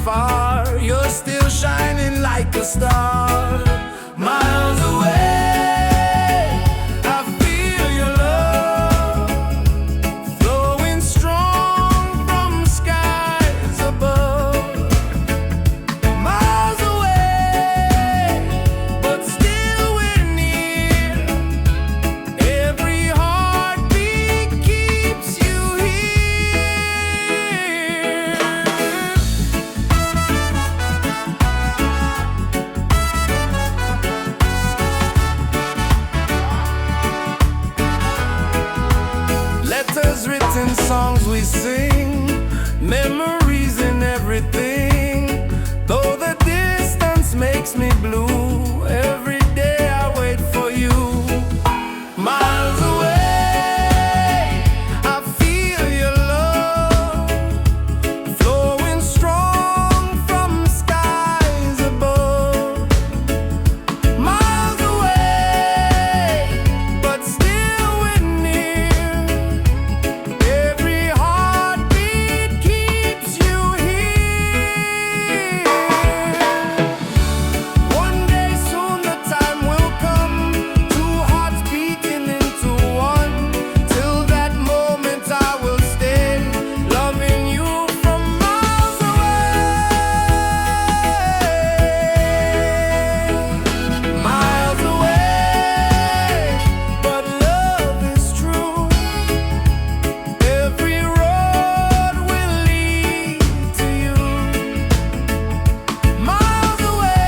far, you're still shining like a star. Miles away, I feel your love flowing strong from skies above. Miles away, but still we're near. Every heartbeat keeps you here. Letters written, songs we sing, memories in everything. Though the distance makes me blue, every day I wait for you. Miles away, I feel your love flowing strong from skies above. Miles away, but still we're near. Every heartbeat keeps you here. One day soon the time will come, two hearts beating into one. Till that moment I will stay, loving you from miles away. Miles away, but love is true. Every road will lead to you. Miles away,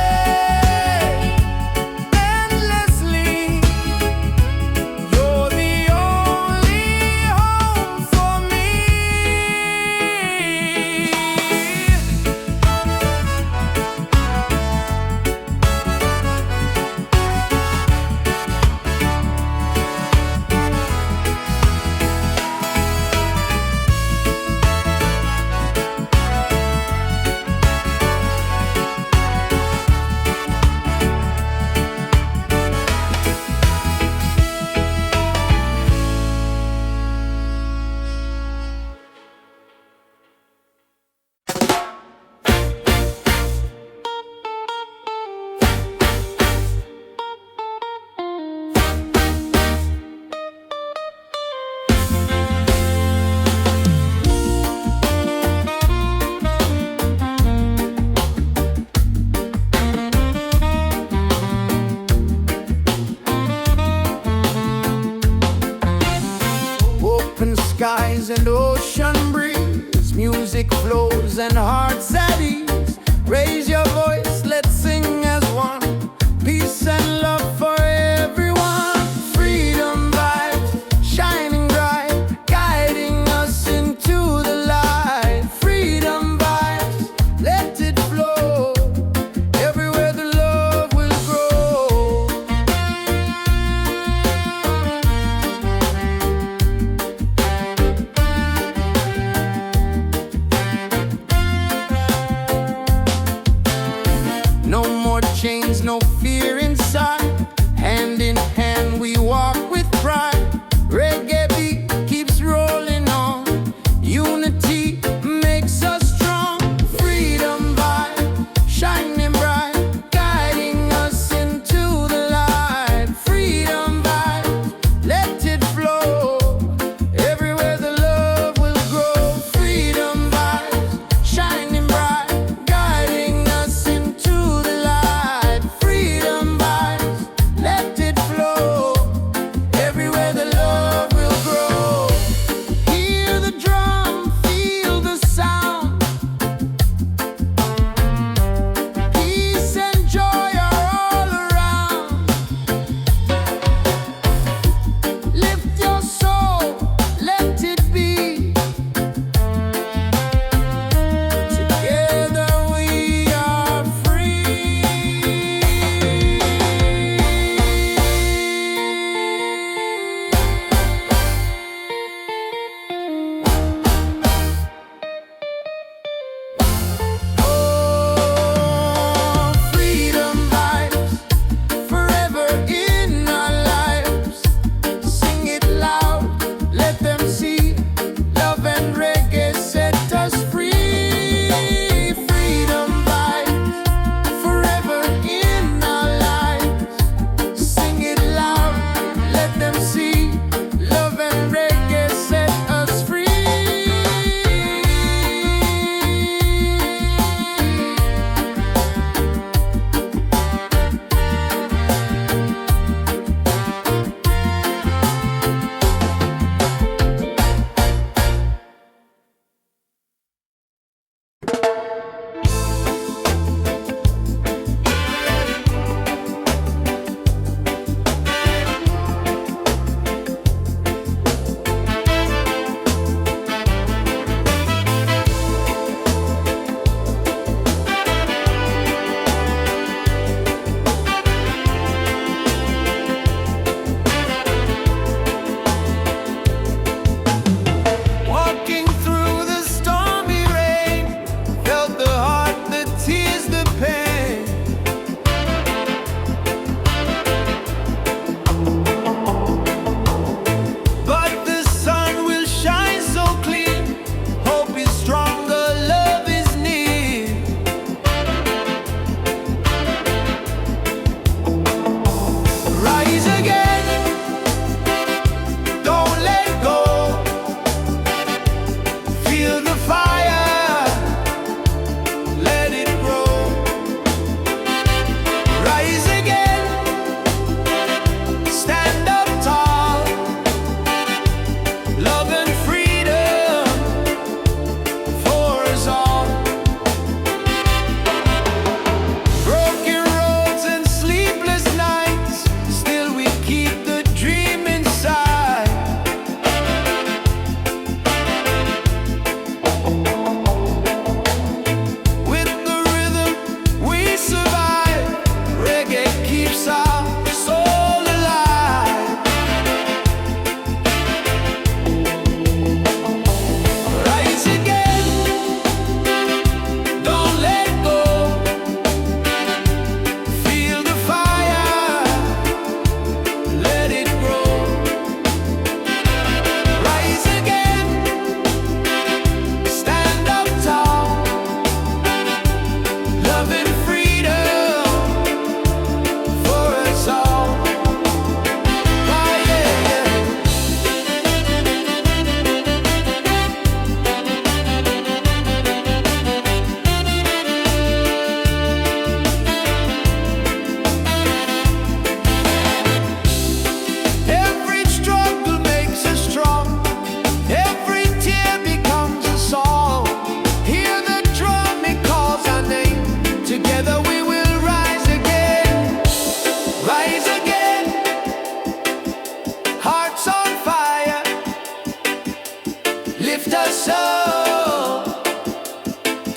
endlessly. You're the only home for me. Open skies and ocean breeze, music flows and hearts at ease. Raise your voice, let's sing as one. Peace and love for everyone. Freedom vibes, shining bright, guiding us into the light. Freedom vibes, let it flow. Everywhere the love will grow.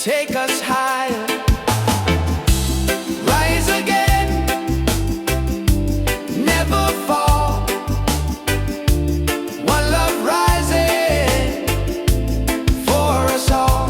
take us higher. Rise again, never fall. One love rising for us all.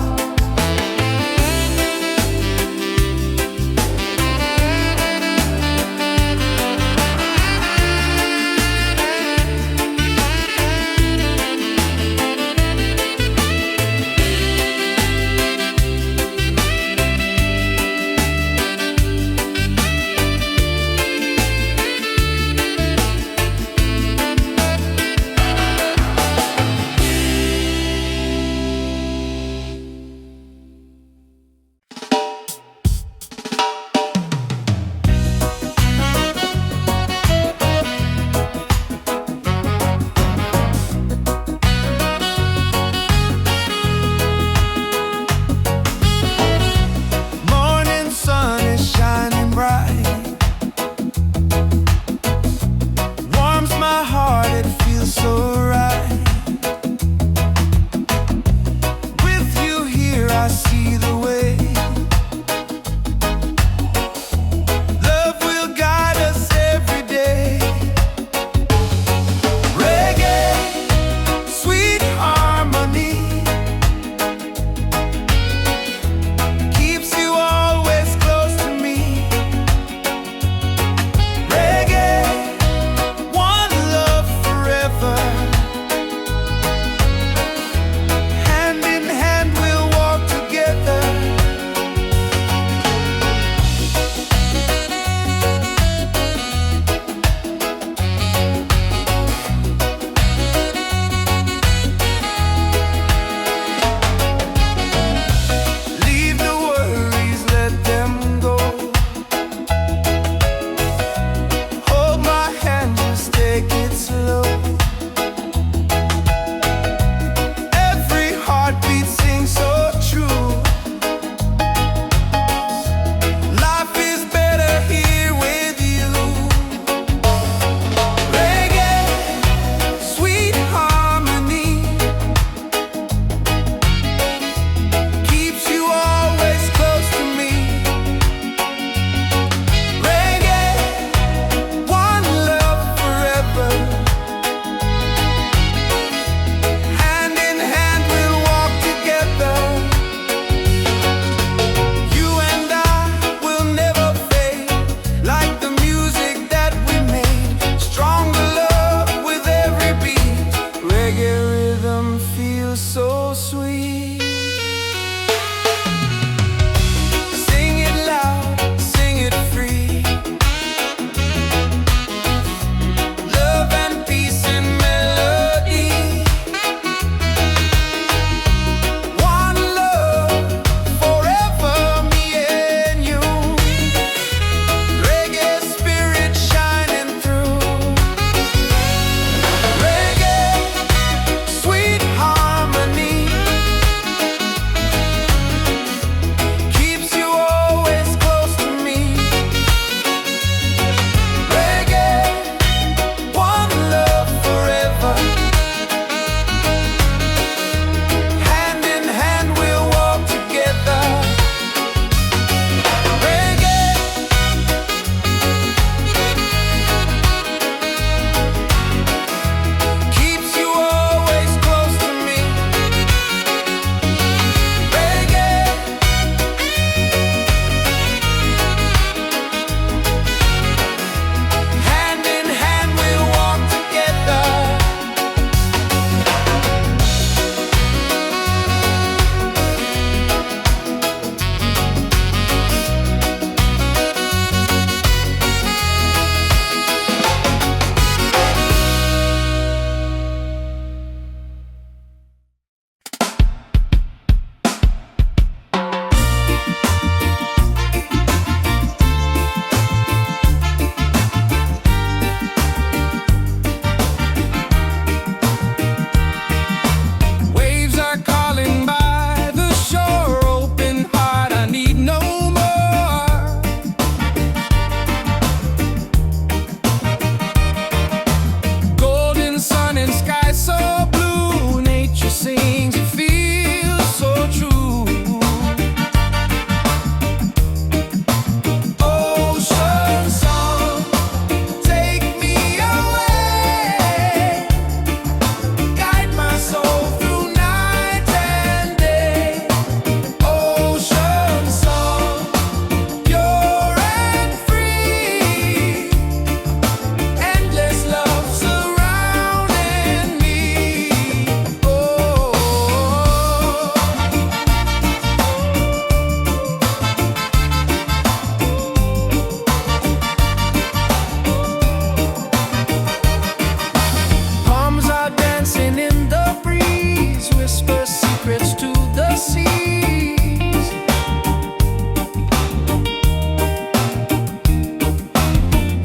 seas.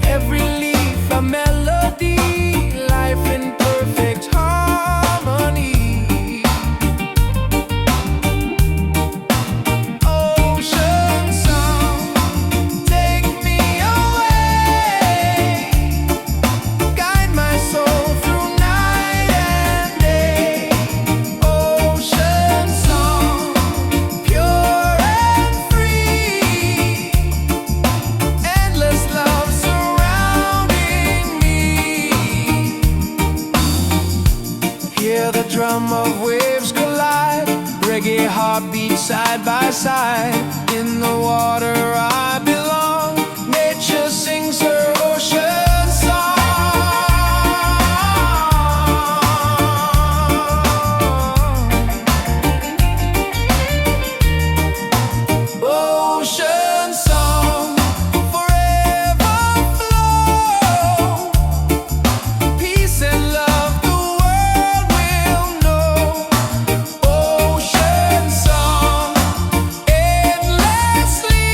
Every leaf a melody, life in perfect harmony. Ocean song, take me away, guide my soul through night and day. Ocean song, pure and free, endless love surrounding me. Hear the drum of waves collide, reggae heartbeat side by side. In the water I belong, nature sings her ocean song. Ocean song, forever flow. Peace and love the world will know. Ocean song, endlessly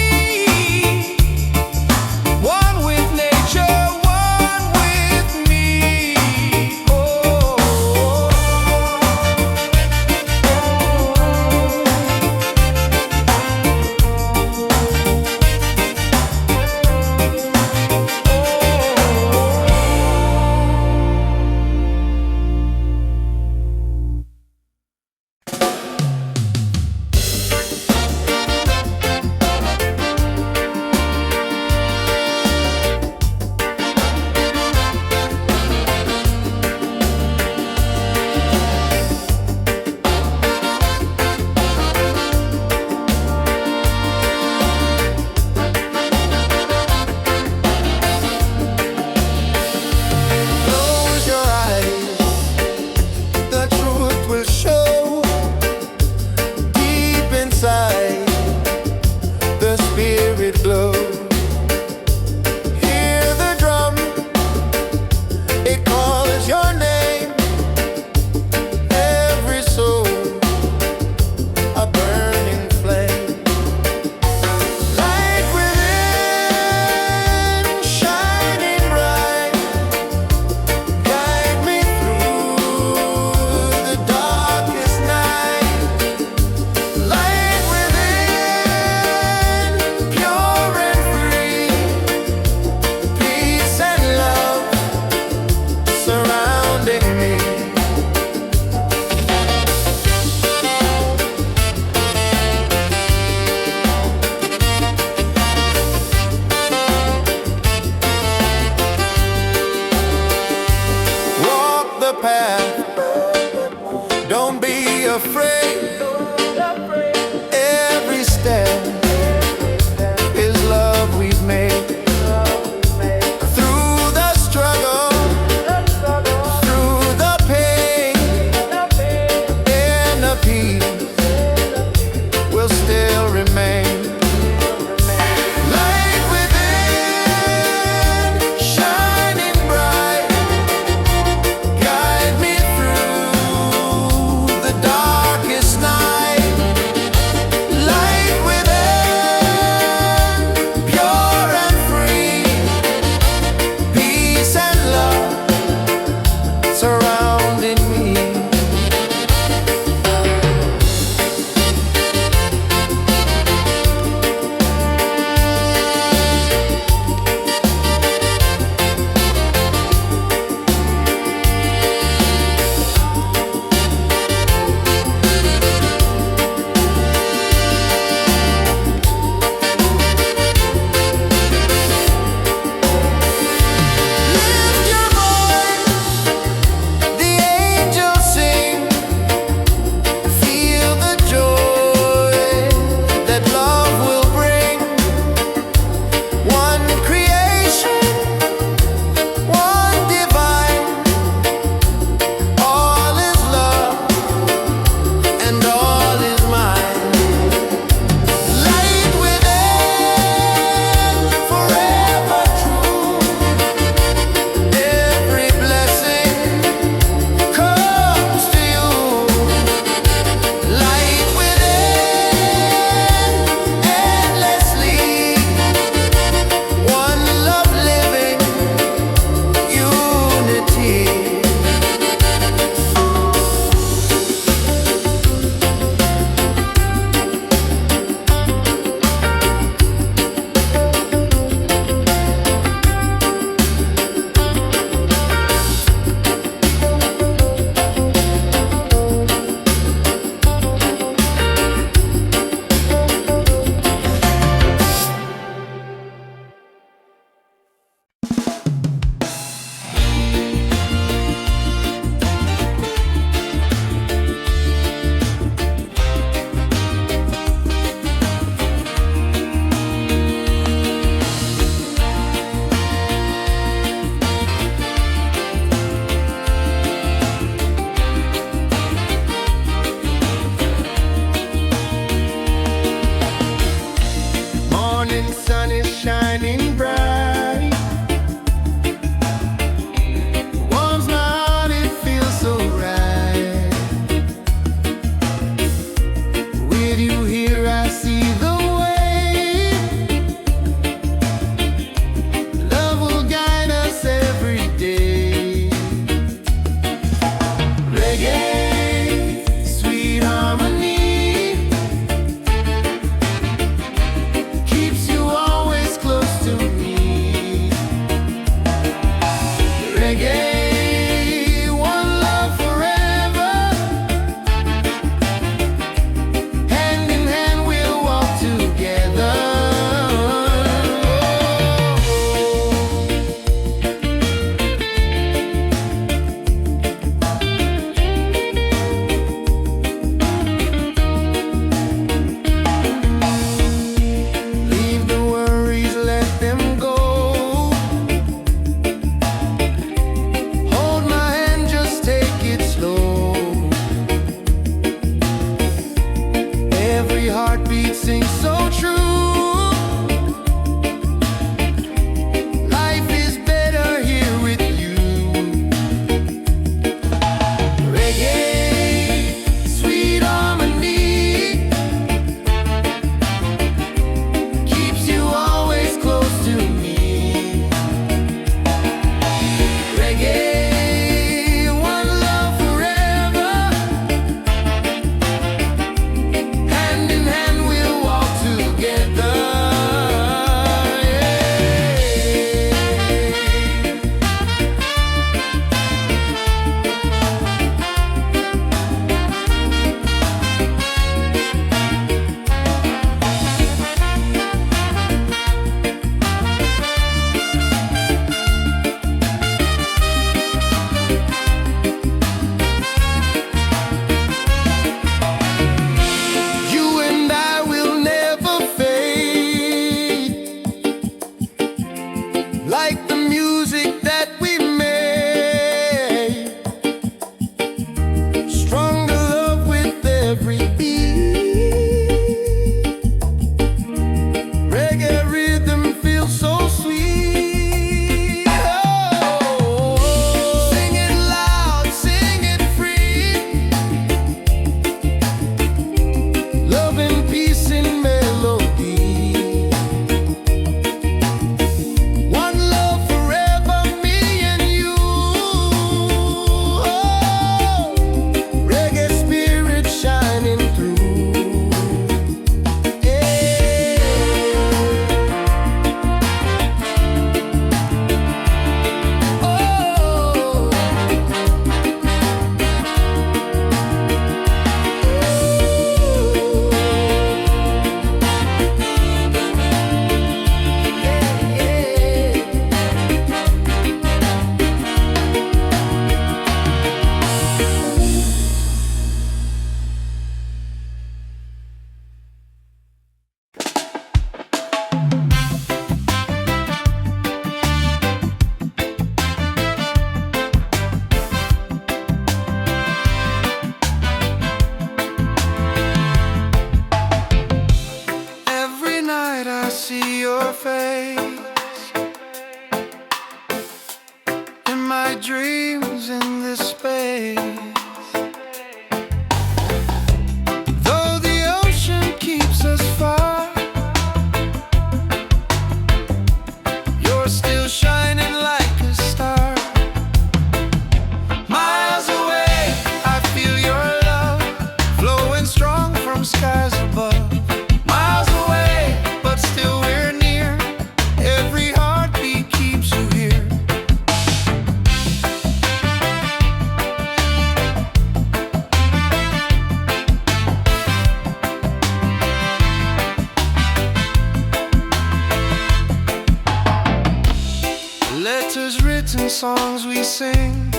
million songs we sing,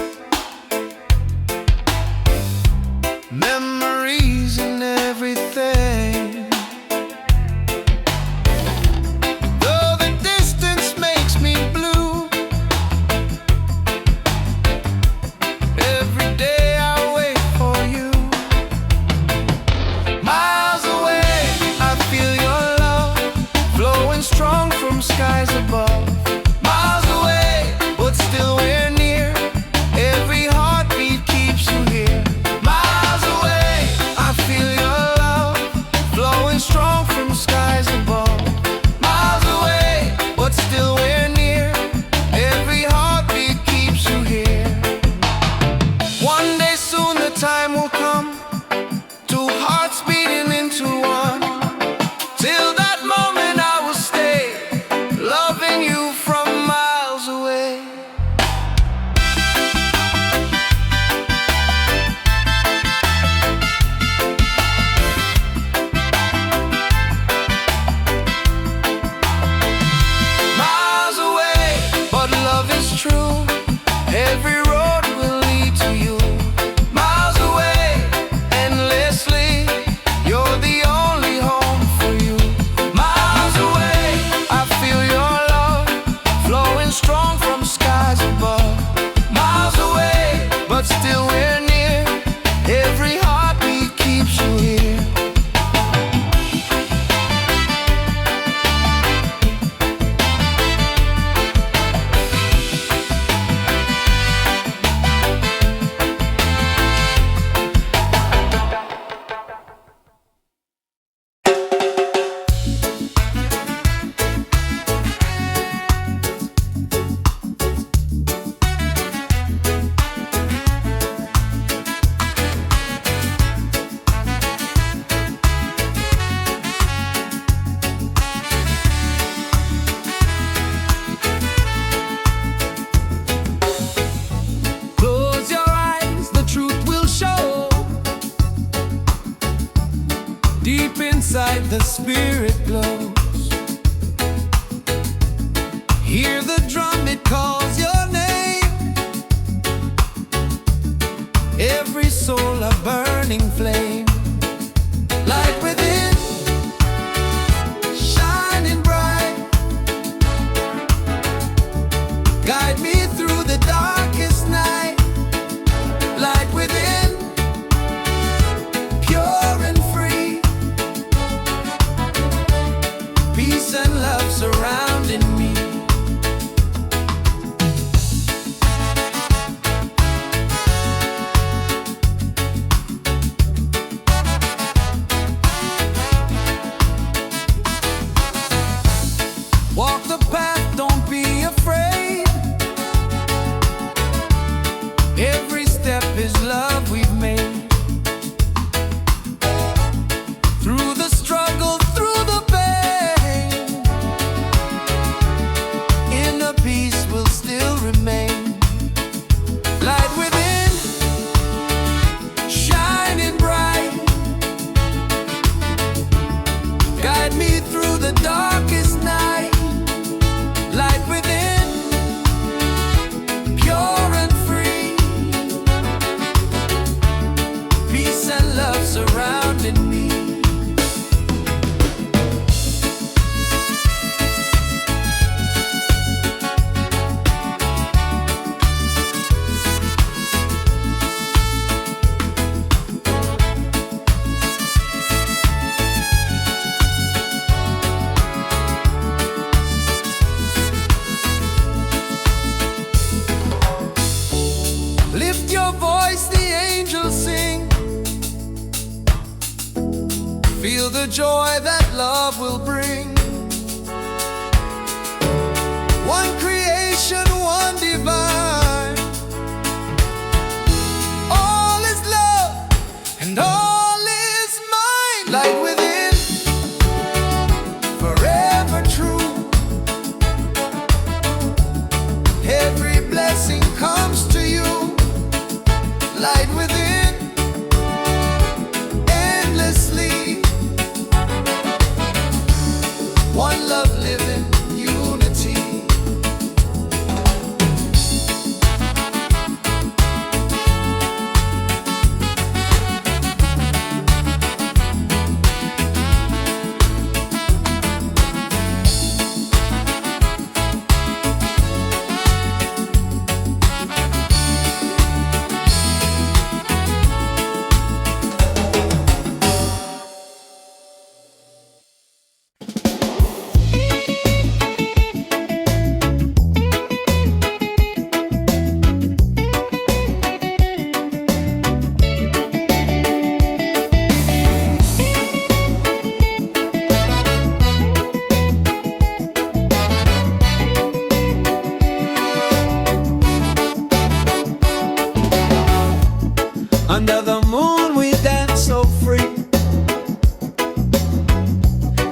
memories and everything. Though the distance makes me blue, every day I wait for you. Miles away, I feel your love flowing strong from skies above. Miles away, but still we're near. Every heartbeat keeps you here. Miles away, I feel your love flowing strong from skies above. Miles away, but still we're near. Every heartbeat keeps you here. One day soon the time will come, two hearts beating into one. Till that moment I will stay, loving you from miles away. Miles away, but love is true. Every road will lead to you. Miles away, endlessly, you're the only home for you. Miles away, I feel your love flowing strong from skies above. Miles away, but still we're near. Every heartbeat keeps you here. Close your eyes, the truth will show. Deep inside the spirit glows. Hear the drum, it calls your name. Every soul a burning flame. Light within, shining bright. Guide me through the darkest night. Light within, pure and free. Peace and love surrounding me. Walk the path, don't be afraid. Every step is love we've made. Through the struggle, through the pain, inner peace will still remain. Light within, shining bright. Guide me through the darkest night. Light within, pure and free. Peace and love surrounding me. Lift your voice, the angels sing. Feel the joy that love will bring. One creation, one divine. All is love and all is mine. Light within, forever true. Every blessing comes to you. Light within, endlessly. One love living, unity.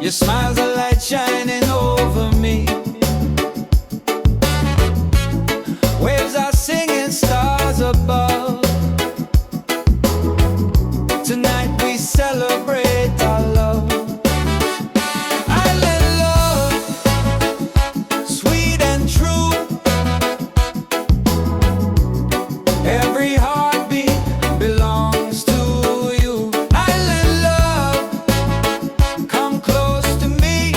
Your smile's a light shining over me. Waves are singing, stars above. Tonight we celebrate our love. Island love, sweet and true. Every heartbeat belongs to you. Island love, come close to me.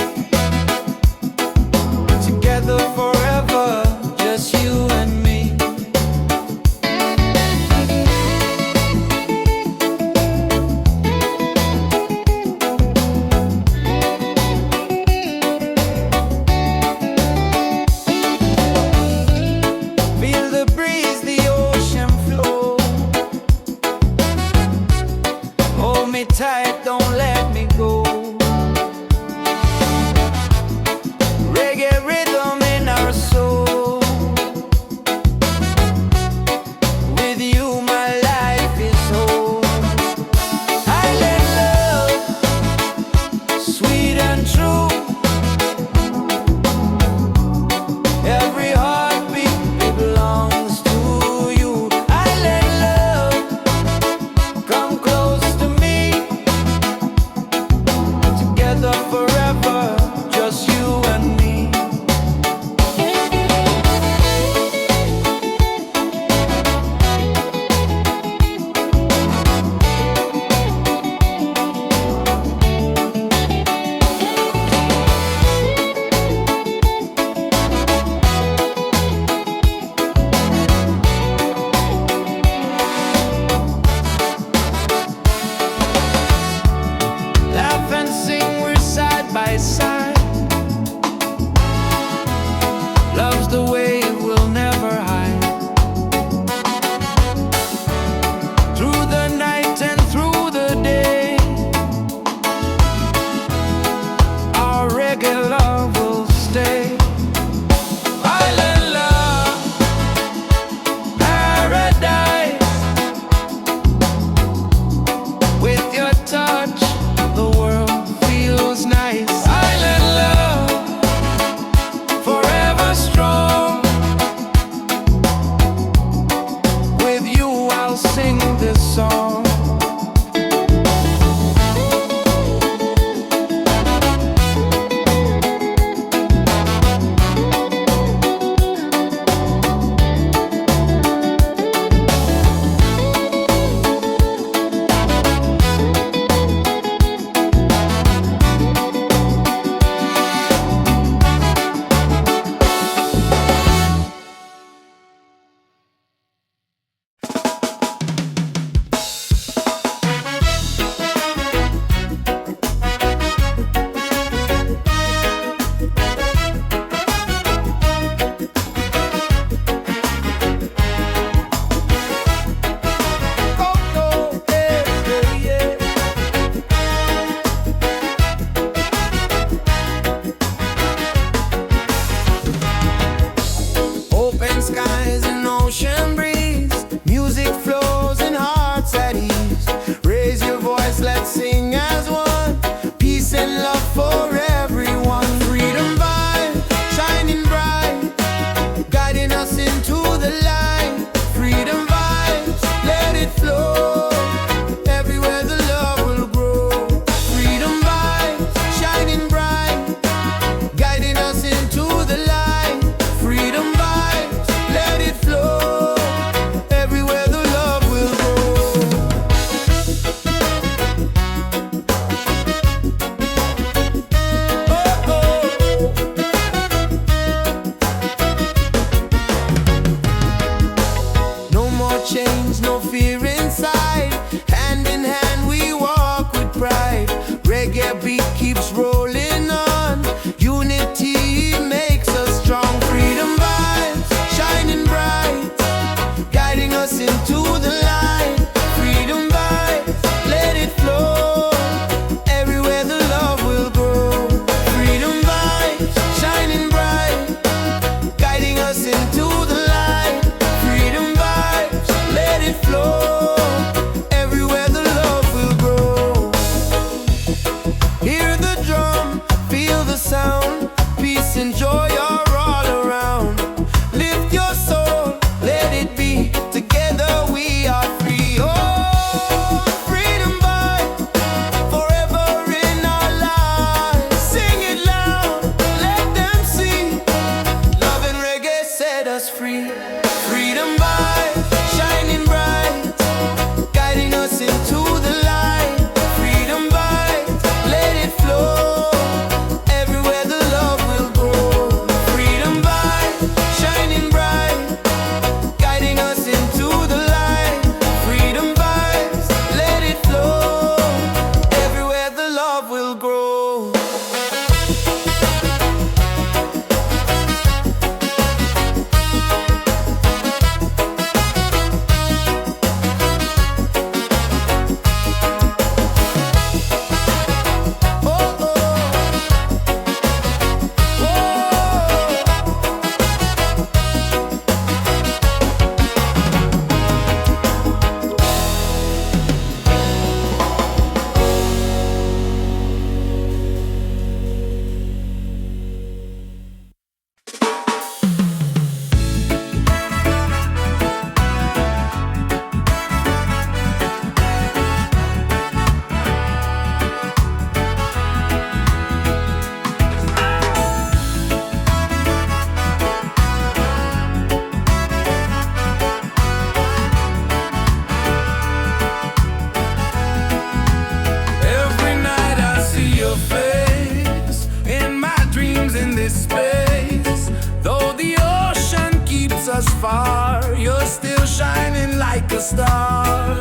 far, you're still shining like a star.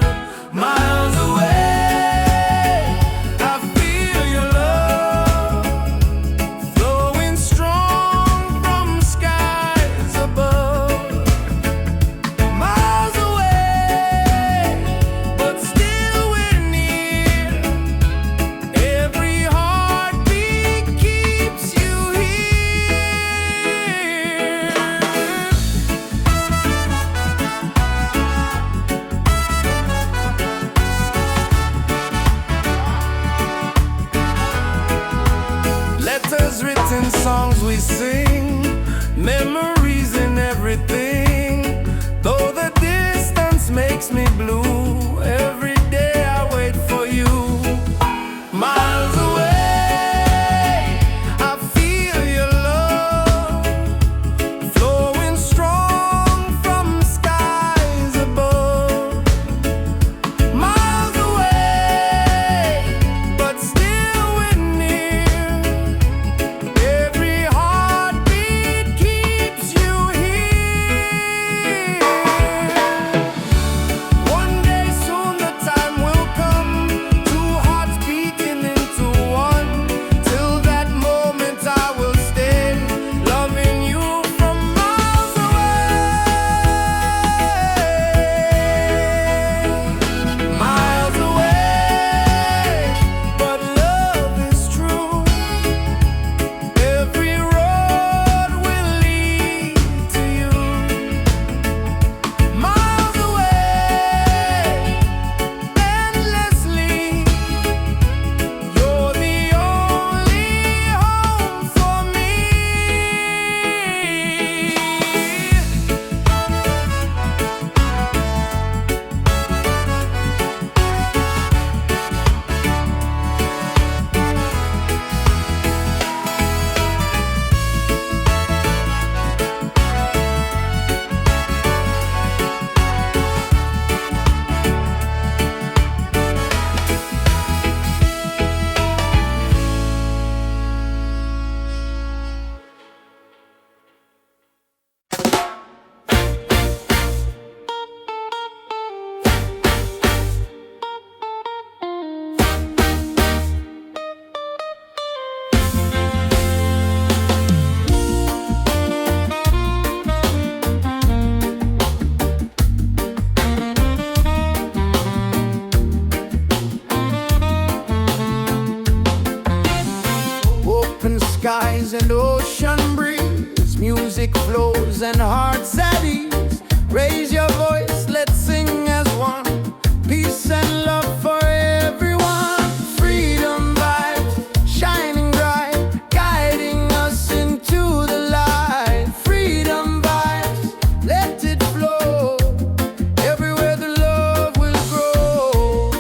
Miles away, I feel your love flowing strong from skies above. Miles away, but still we're near. Every heartbeat keeps you here. Letters written, songs we sing, memories in everything. Though the distance makes me blue, every day I wait for you. Miles away, I feel your love flowing strong from skies above. Miles away, but still we're near. Every heartbeat keeps you here. One day soon the time will come, two hearts beating into one. Till that moment I will stay, loving you from miles away. Miles away, but love is true. Every road will lead to you. Miles away, endlessly. You're the only home for me. Open skies and ocean breeze, music flows and hearts at ease. Raise your voice, let's sing as one. Peace and love for everyone. Freedom vibes shining bright, guiding us into the light. Freedom vibes, let it flow. Everywhere the love will grow.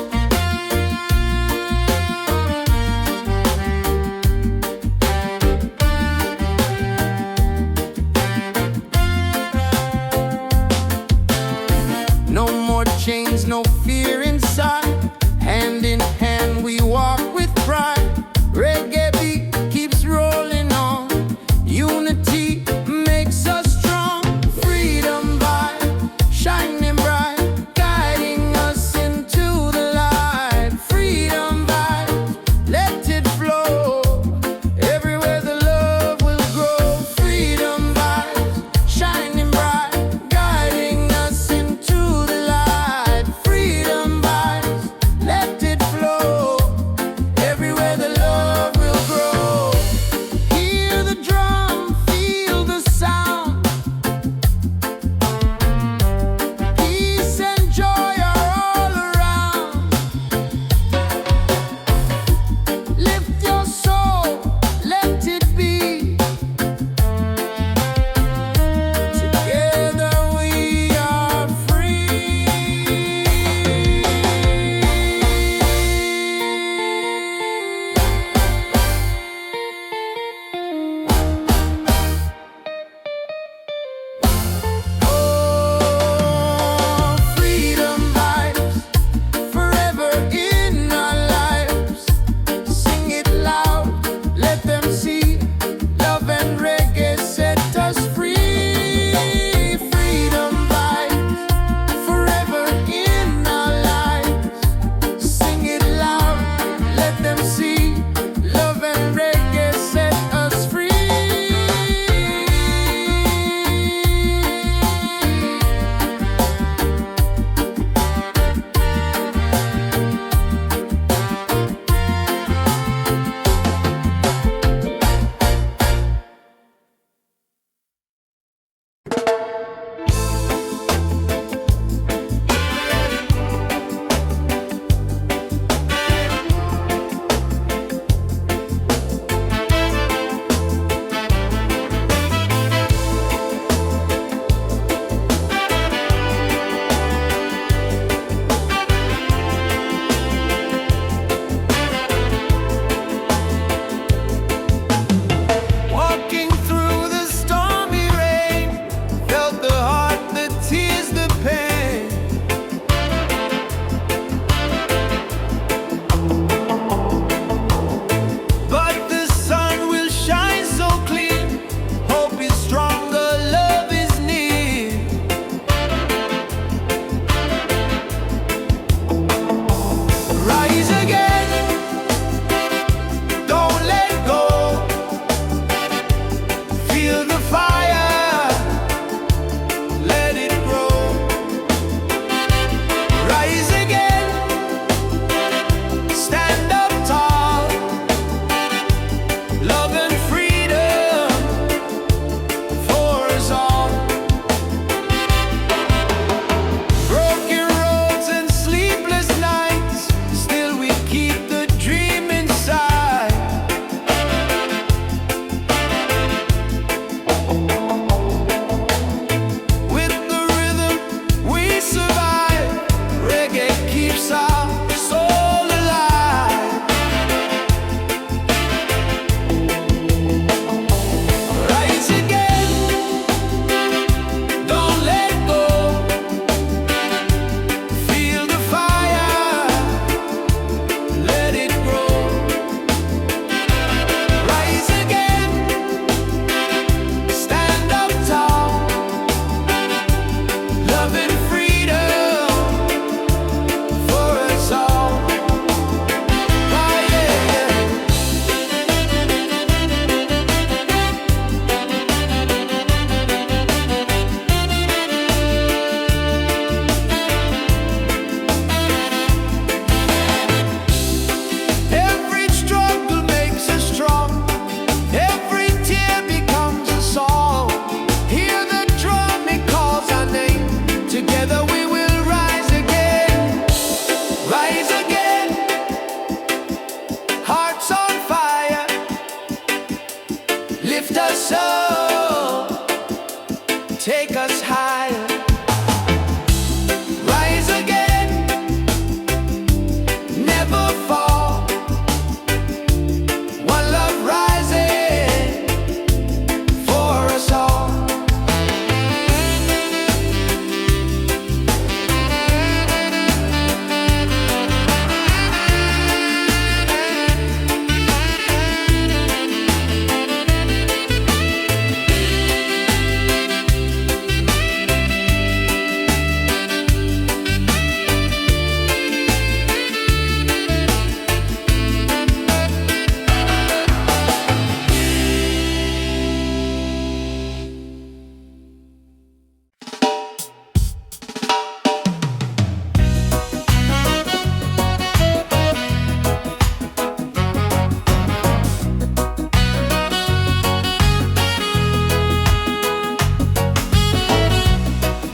Lift us up, take us higher, rise again, never fall. One love rising for us all.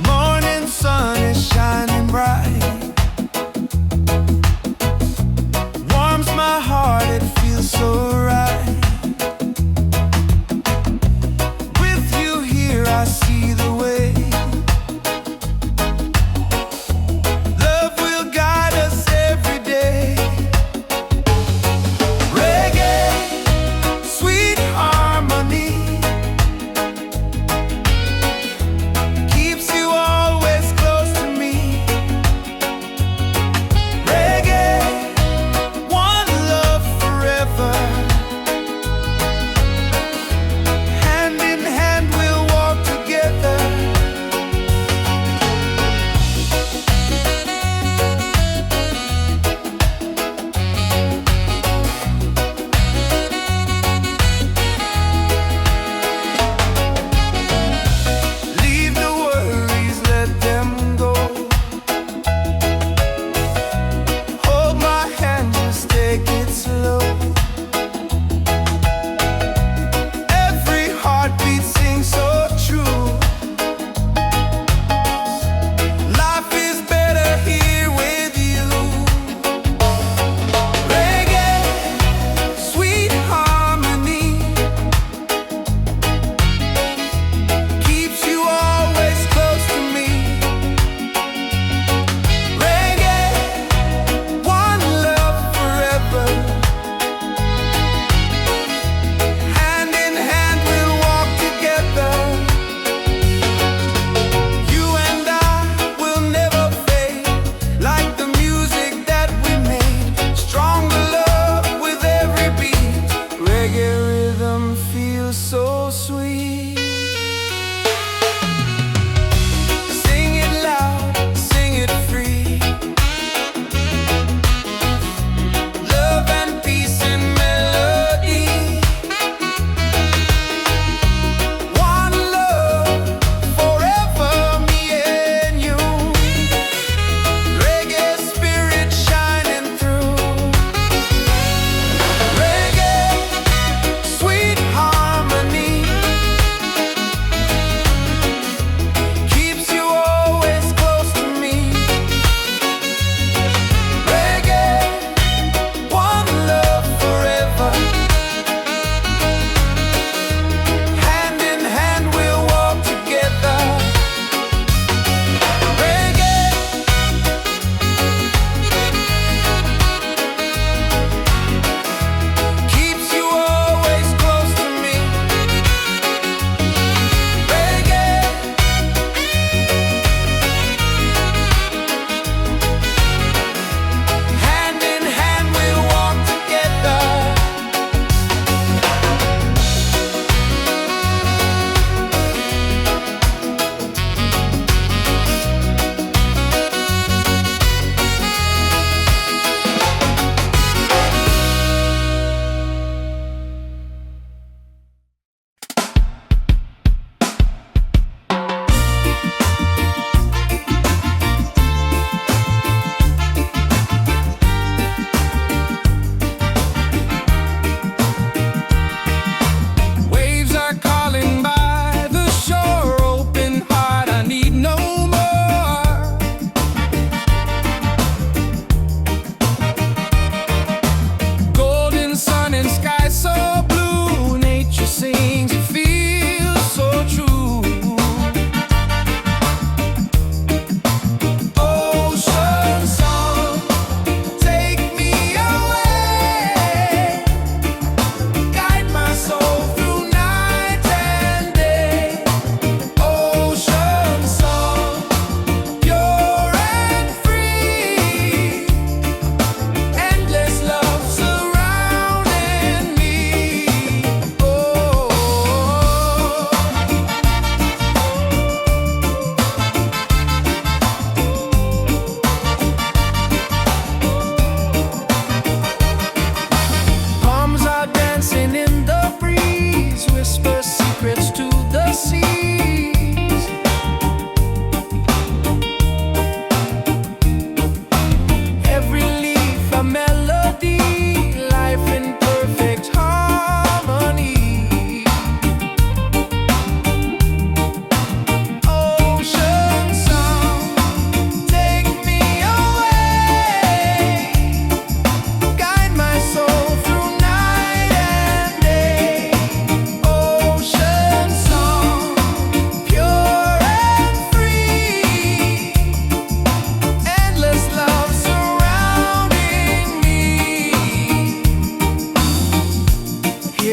Morning sun is shining bright, warms my heart, it feels so right. With you here I see the way. Love will guide us every day. Reggae, sweet harmony, keeps you always close to me. Reggae, one love forever. Hand in hand we'll walk together. Leave the worries, let them go. Hold my hand, just take it slow. Every heartbeat sings so true. Life is better here with you. Reggae, sweet harmony, keeps you always close to me. Reggae, one love forever. Hand in hand we'll walk together. You and I will never fade, like the music that we made. Stronger love with every beat. Reggae rhythm feels so sweet. Sing it loud, sing it free. Love and peace and melody. One love forever, me and you. Reggae spirit shining through. Reggae, sweet harmony,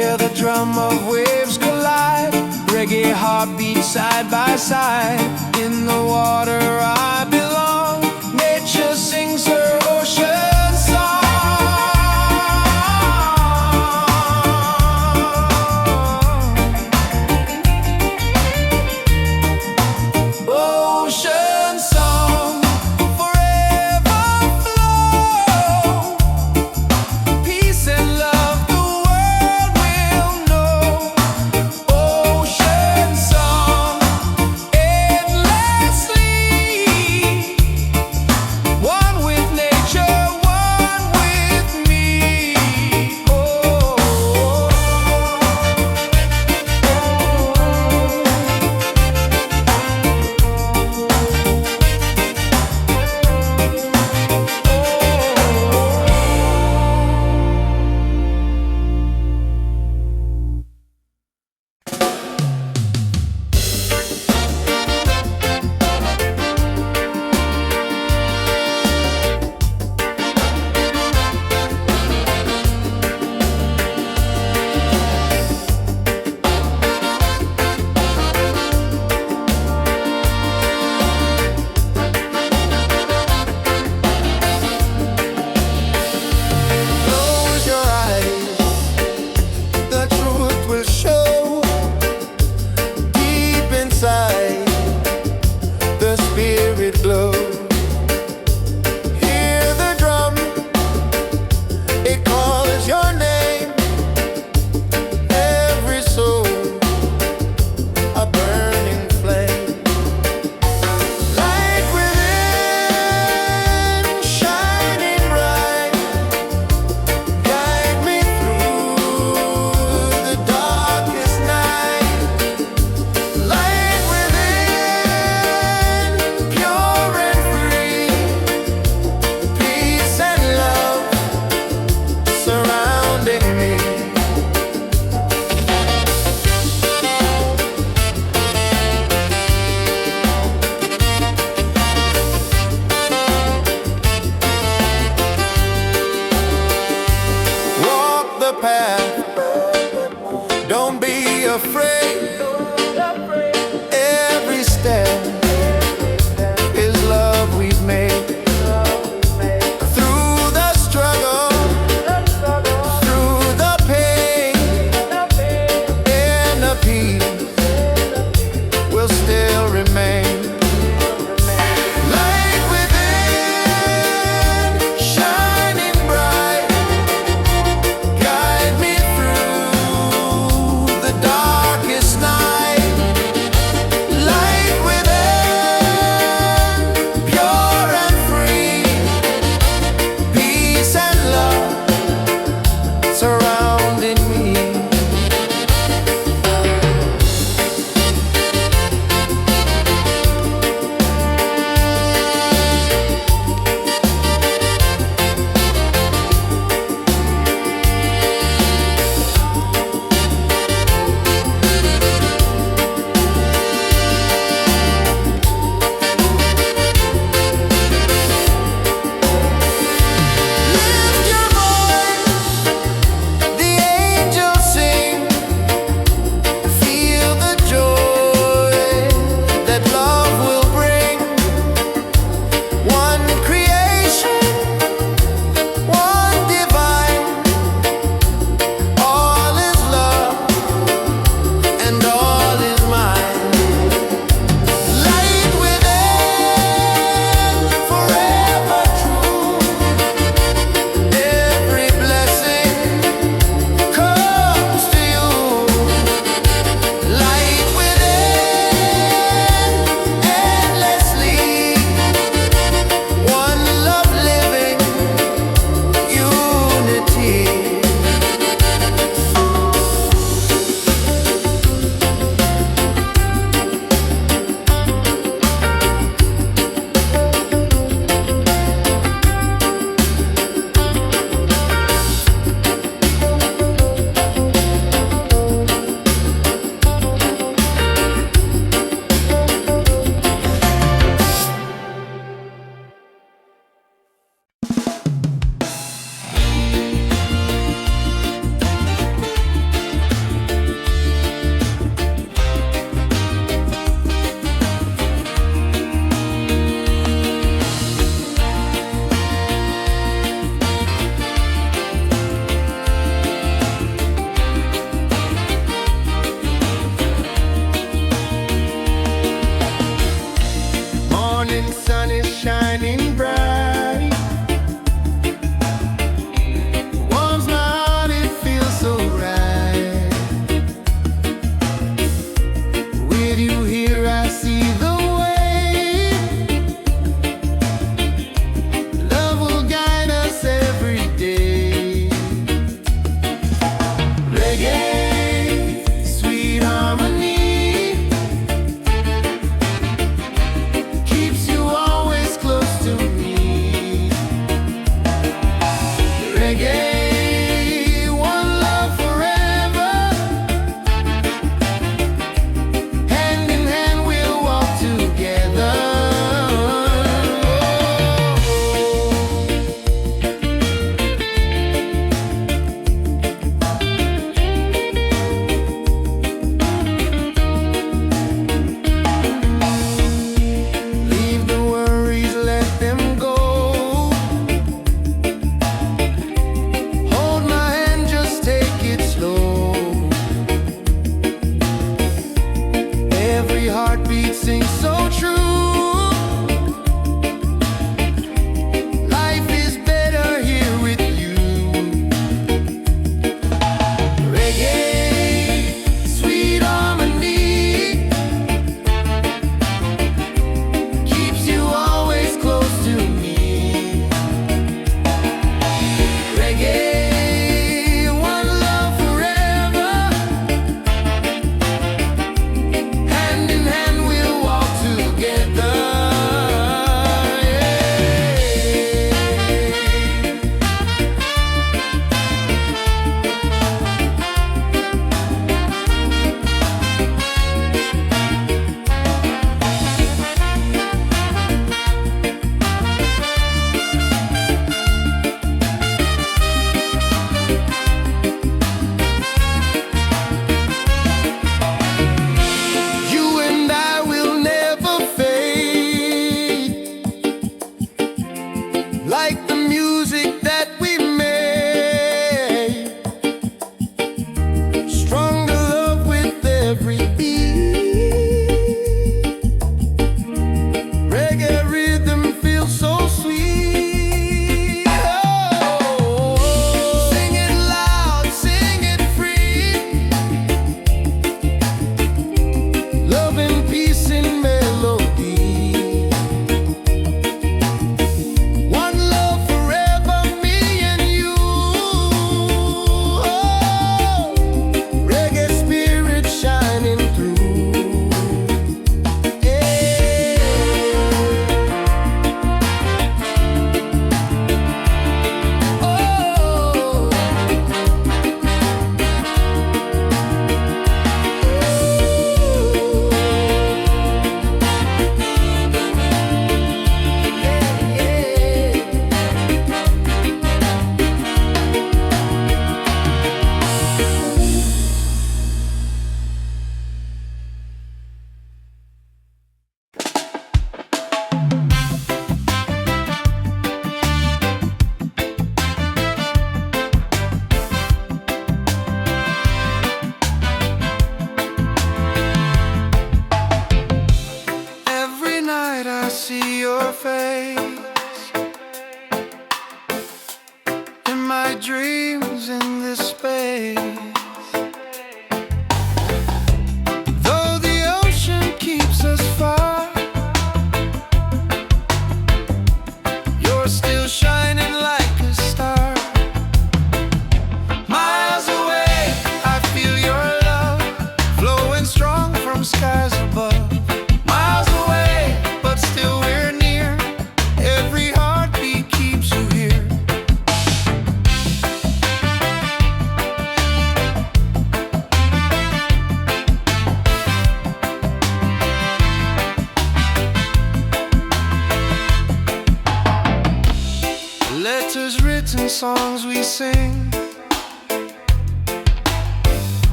Hear the drum of waves collide, reggae heartbeat side by side. In the water I belong, nature sings her ocean song. Ocean song, forever flow. Peace and love the world will know. Ocean song, endlessly. One with nature, one with me. Oh. Close your eyes, the truth will show. Deep inside, the spirit glows. Hear the drum, it calls your name. Every soul, a burning flame. Light within, shining bright. Guide me through the darkest night. Light within, pure and free. Peace and love surrounding me. Walk the path, don't be afraid. Every step is love we've made. Through the struggle, through the pain, inner peace will still remain. Light within, shining bright. Guide me through the darkest night.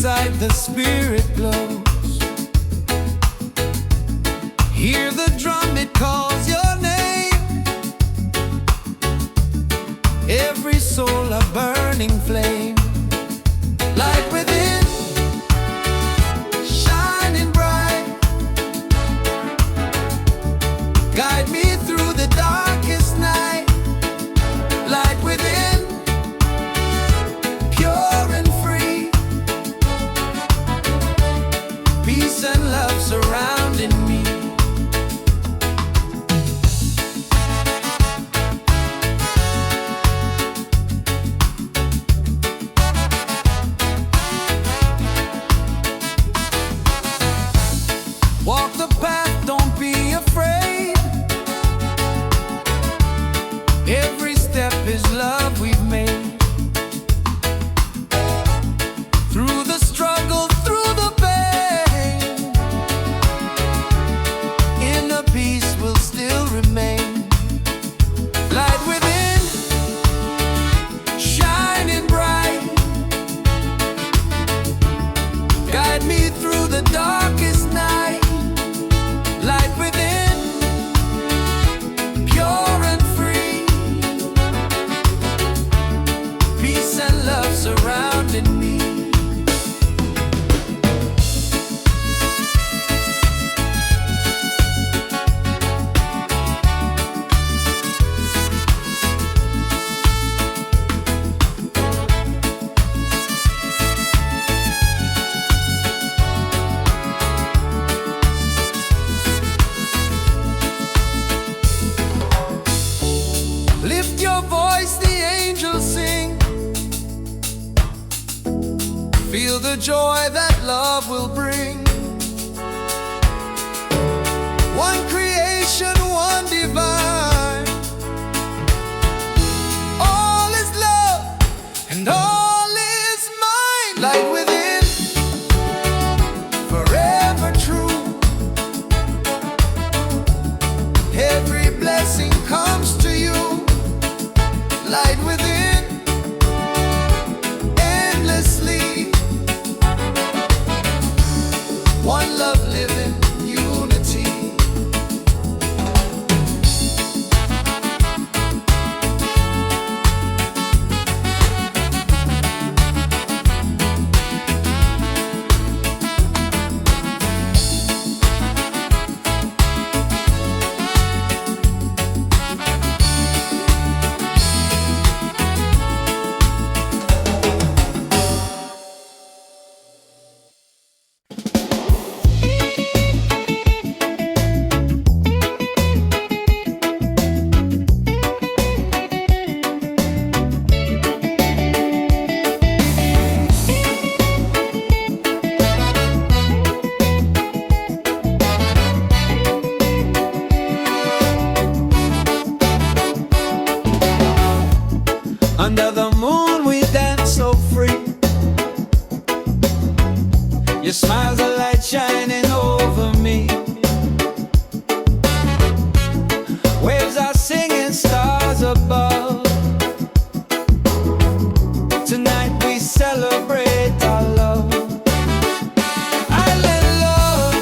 inside the spirit glows. Hear the drum, it calls your name. Every soul a burning flame. Light within, shining bright. Guide me through the darkest night. Light within, pure and free. Peace and love surrounding me. Walk the path, don't be afraid. Every step is love we've made. Through the struggle, through the pain, inner peace will still remain. Light within, shining bright. Guide me through the darkest night. Light within, pure and free. Peace and love surrounding me. Lift your voice, the angels sing. Feel the joy that love will bring. One creation, one divine. All is love and all is mine. Light within, forever true. Every blessing comes to you. Light within, endlessly. One love living, unity. Under the moon we dance so free. Your smile's a light shining over me. Waves are singing, stars above. Tonight we celebrate our love. Island love,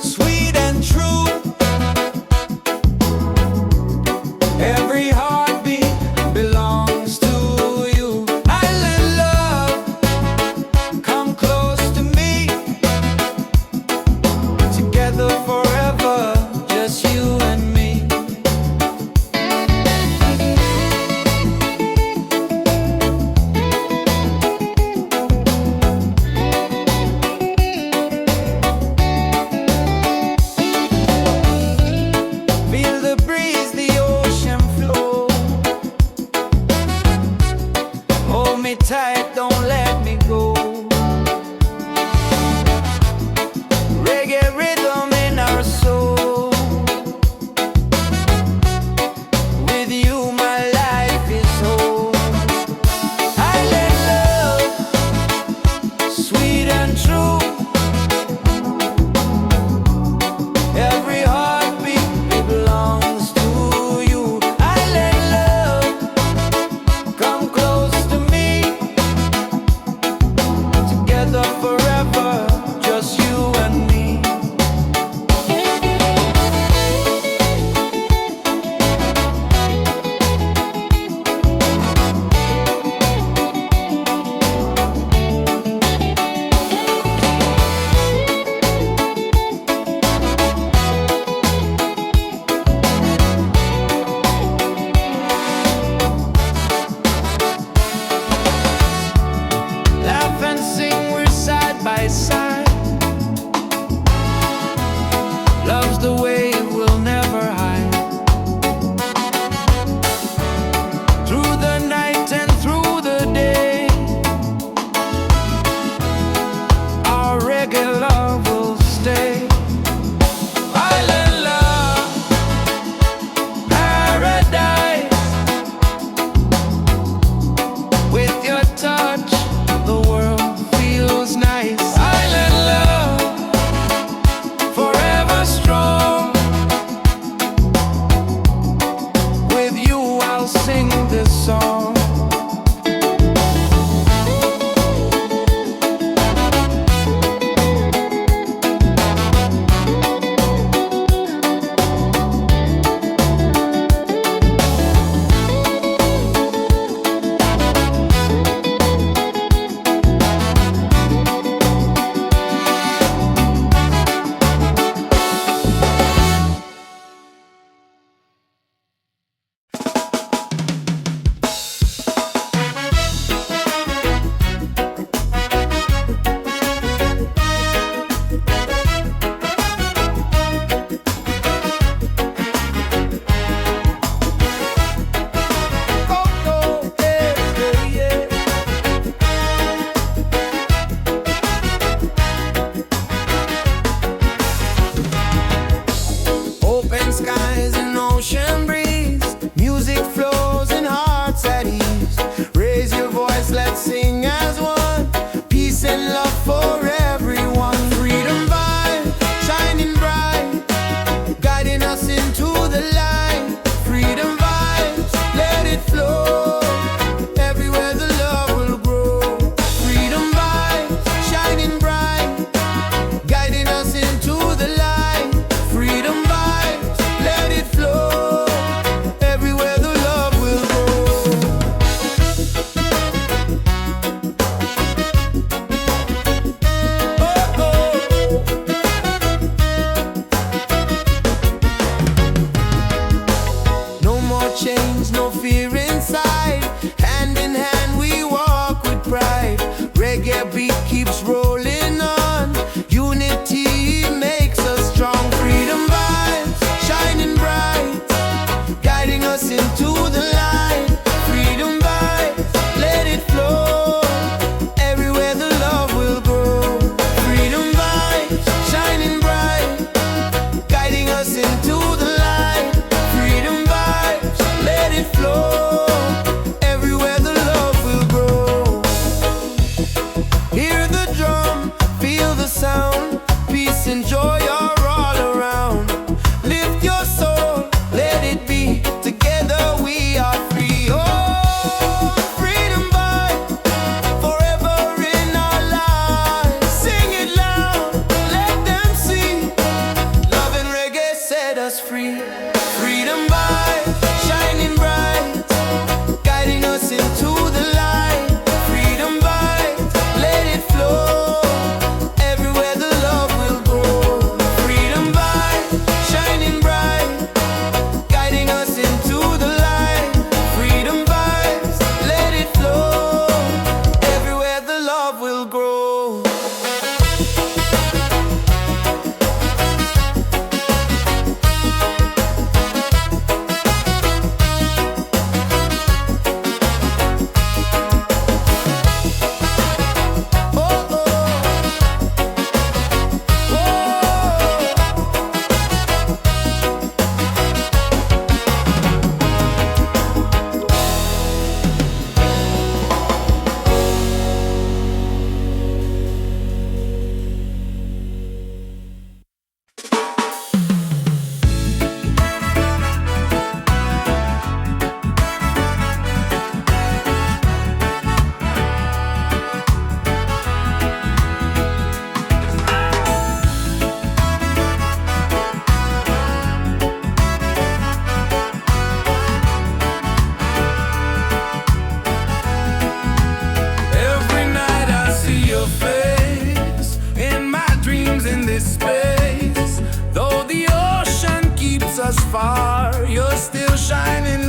sweet and true. Every heartbeat belongs to you. Island love, come close to me. Together forever, just you and me. Feel the breeze, the ocean flow. Hold me tight, don't let me go. Reggae rhythm in our soul. With you my life is whole. Island love, sweet and true. Every heartbeat belongs to you. Island love, come close to me.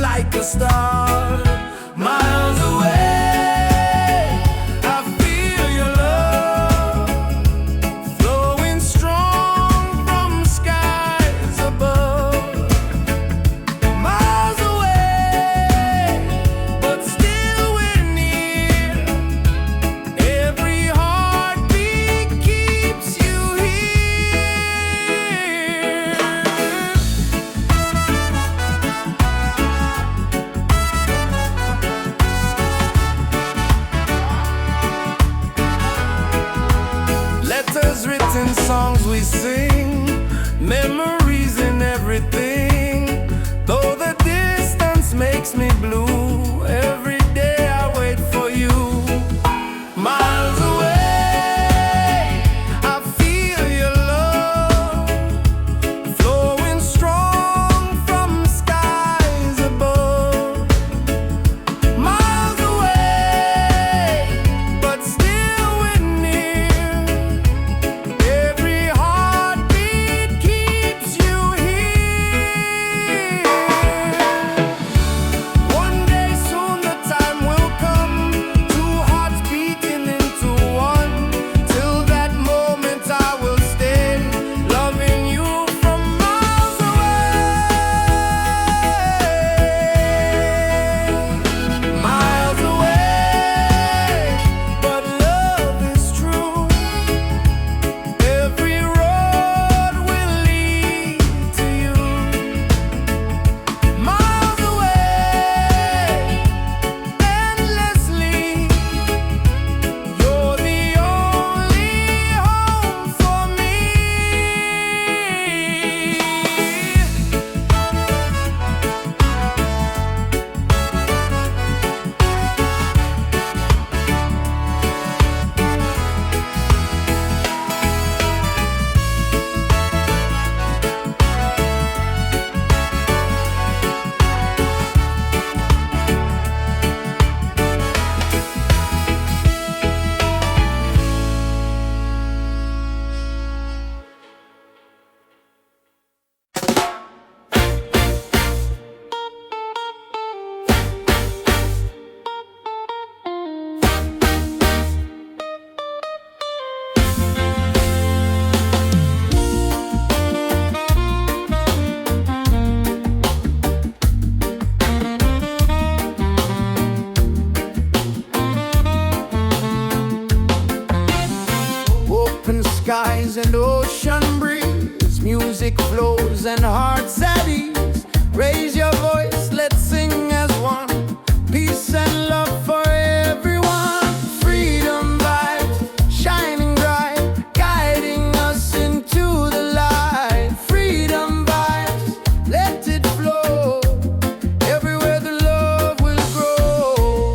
like a star. Miles away, I feel your love flowing strong from skies above. Miles away, but still we're near. Every heartbeat keeps you here. Letters written, songs we sing, memories in everything. Though the distance makes me blue, every day I wait for you. Miles away, I feel your love flowing strong from skies above. Miles away, but still we're near. Every heartbeat keeps you here. One day soon the time will come, two hearts beating into one. Till that moment I will stay, loving you from miles away. Miles away, but love is true. Every road will lead to you. Miles away, endlessly. You're the only home for me. Open skies and ocean breeze, music flows and hearts at ease. Raise your voice, let's sing as one. Peace and love for everyone. Freedom vibes shining bright, guiding us into the light. Freedom vibes, let it flow. Everywhere the love will grow.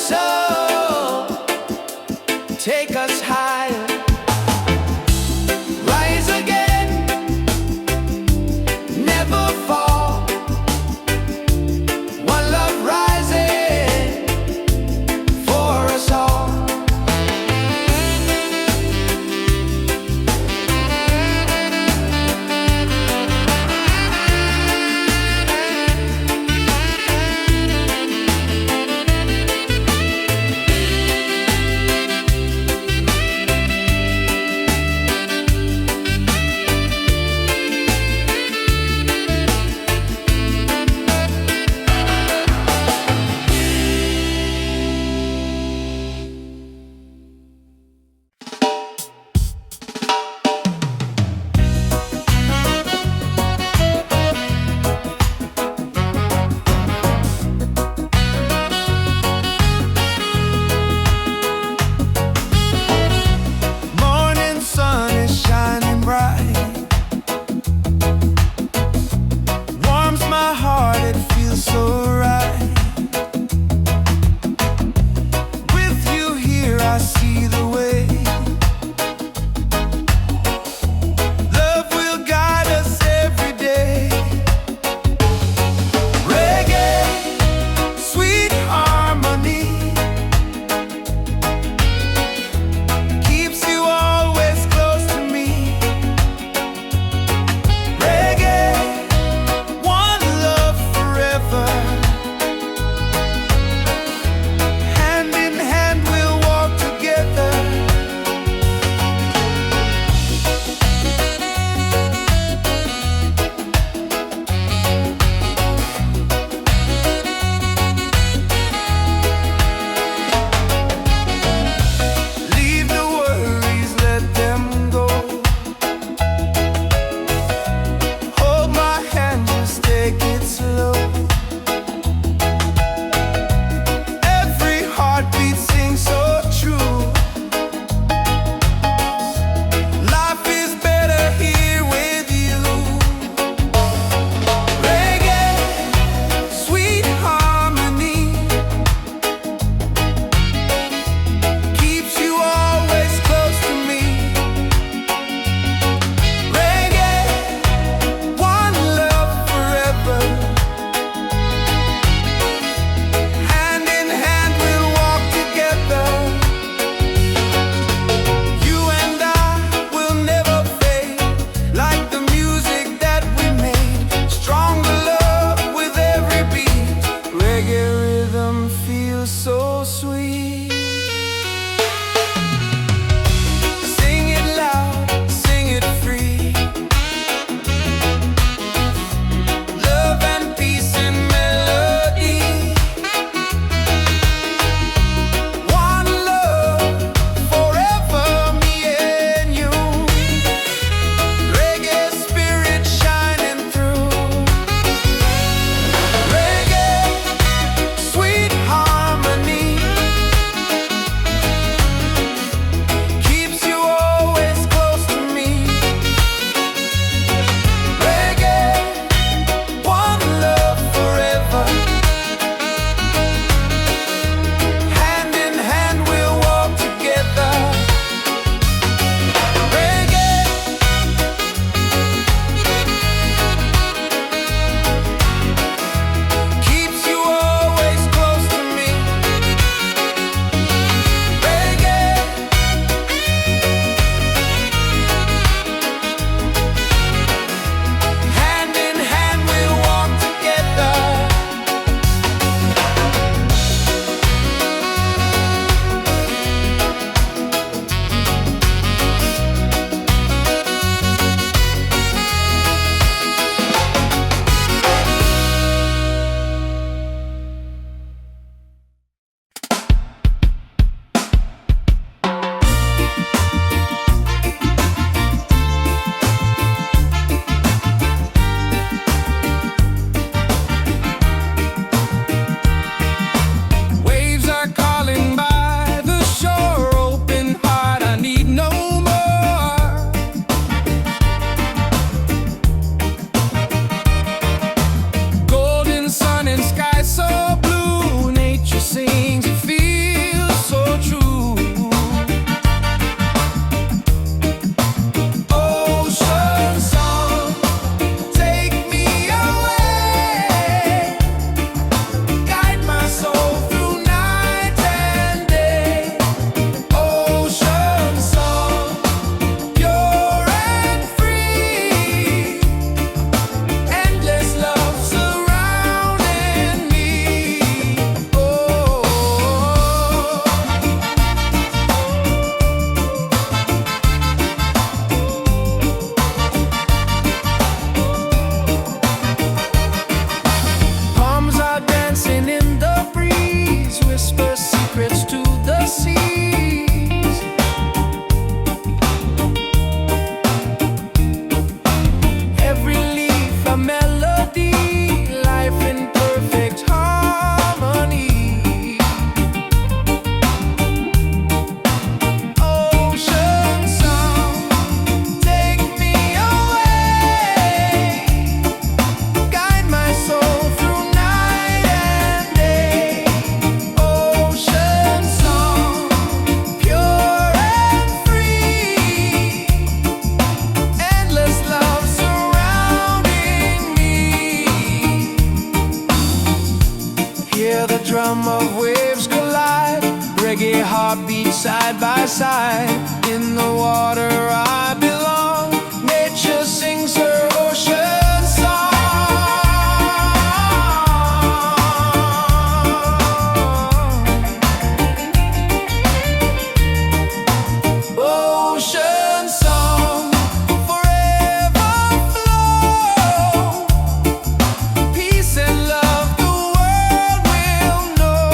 soul, take us higher. Rise again, never fall. One love rising for us all. a melody, life in perfect harmony. Ocean song, take me away, guide my soul through night and day. Ocean song, pure and free, endless love surrounding me. Hear the drum of waves collide, reggae heartbeat side by side. In the water I belong, nature sings her ocean song. Ocean song, forever flow, peace and love the world will know.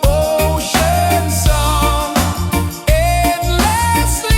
Ocean song, endlessly,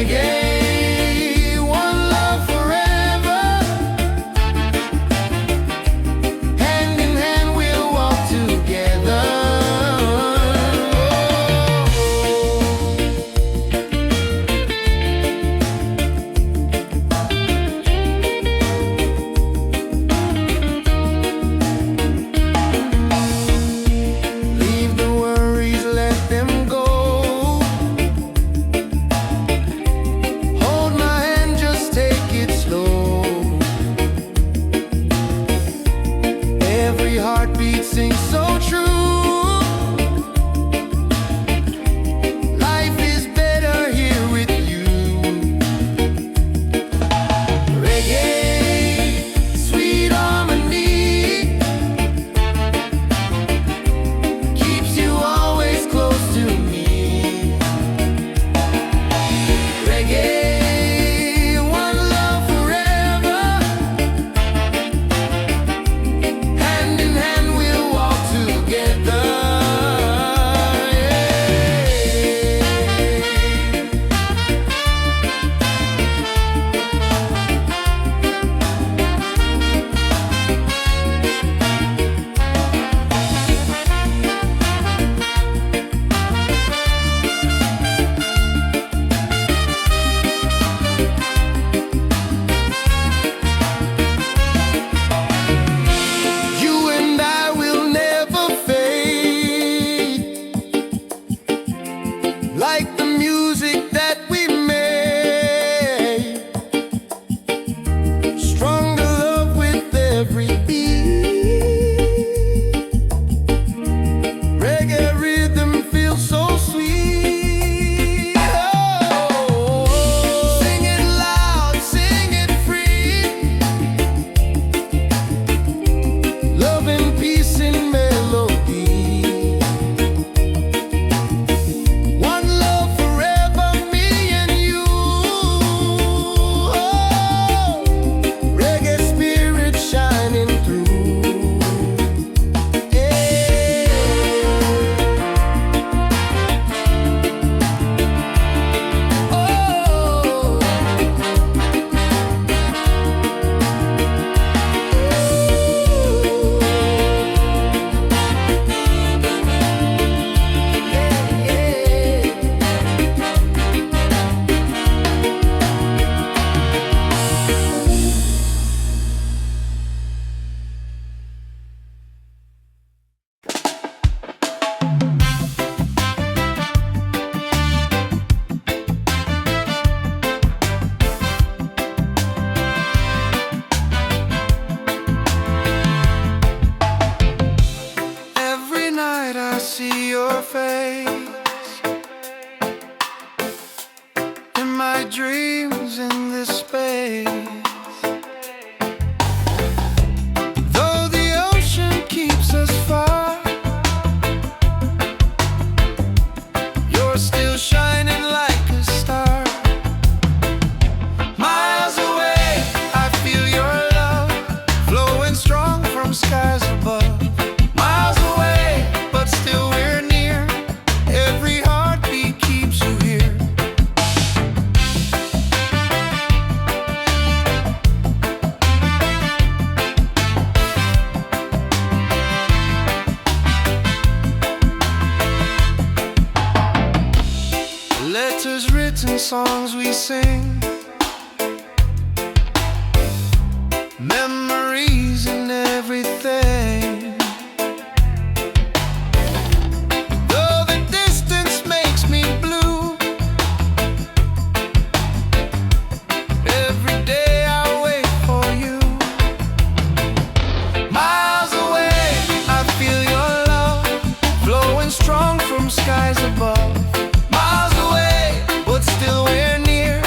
Reggae, one love forever. Hand in hand we'll walk together. Leave the worries, let them go. Hold my hand, just take it slow. Every heartbeat sings so true. Life is better here with you. Reggae, sweet harmony, keeps you always close to me. Reggae, one love forever. Hand in hand we'll walk together. You and I will never fade, like the music that we made. Stronger love with every beat. Reggae rhythm feels so sweet. Oh, sing it loud, sing it free. Love and peace in melody. One love forever, me and you. Oh, reggae spirit shining through. Yeah. Oh. Every night I see your face in my dreams in this space. Though the ocean keeps us far, you're still shining like a star. Miles away, I feel your love flowing strong from skies above. Miles away, but still we're near. Every heartbeat keeps you here. Letters written, songs we sing, memories and everything. Though the distance makes me blue, every day I wait for you. Miles away, I feel your love flowing strong from skies above. Miles away, but still we're near.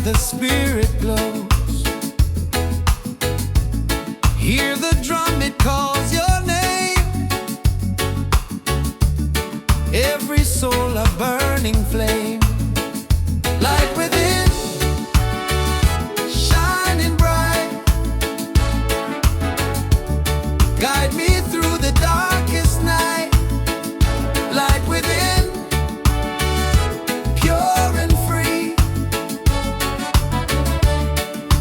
the spirit glows. Hear the drum, it calls your name. Every soul a burning flame. Light within, shining bright. Guide me through the darkest night. Light within, pure and free.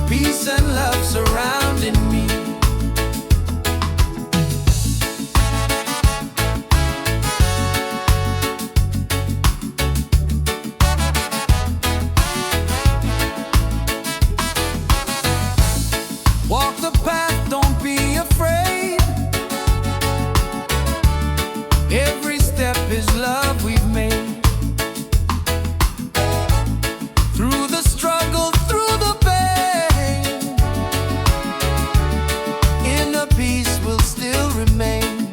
Peace and love surrounding me. Walk the path, don't be afraid. Every step is love we've made. Through the struggle, through the pain, inner peace will still remain.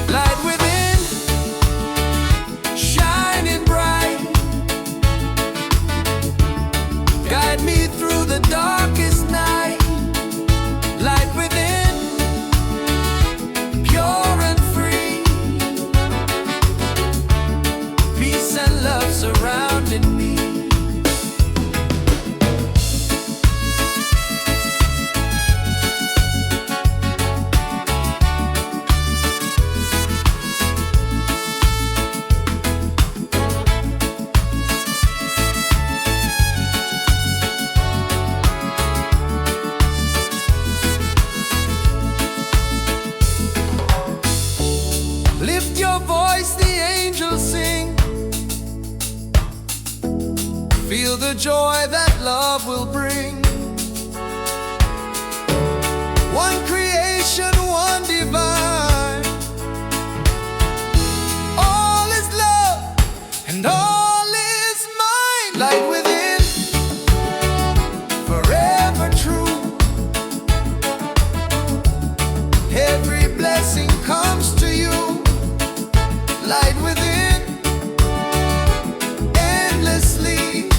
Light within, shining bright. Guide me through the darkest night. Light within, pure and free. Peace and love surrounding me. Lift your voice, the angels sing. Feel the joy that love will bring. One creation, one divine. All is love and all is mine. Light within, forever true. Every blessing comes to you. Light within, endlessly.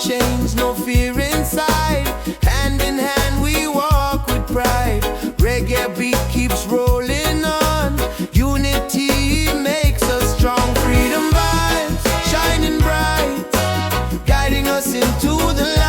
change, no fear inside. Hand in hand we walk with pride. Reggae beat keeps rolling on. Unity makes us strong. Freedom vibes shining bright, guiding us into the light.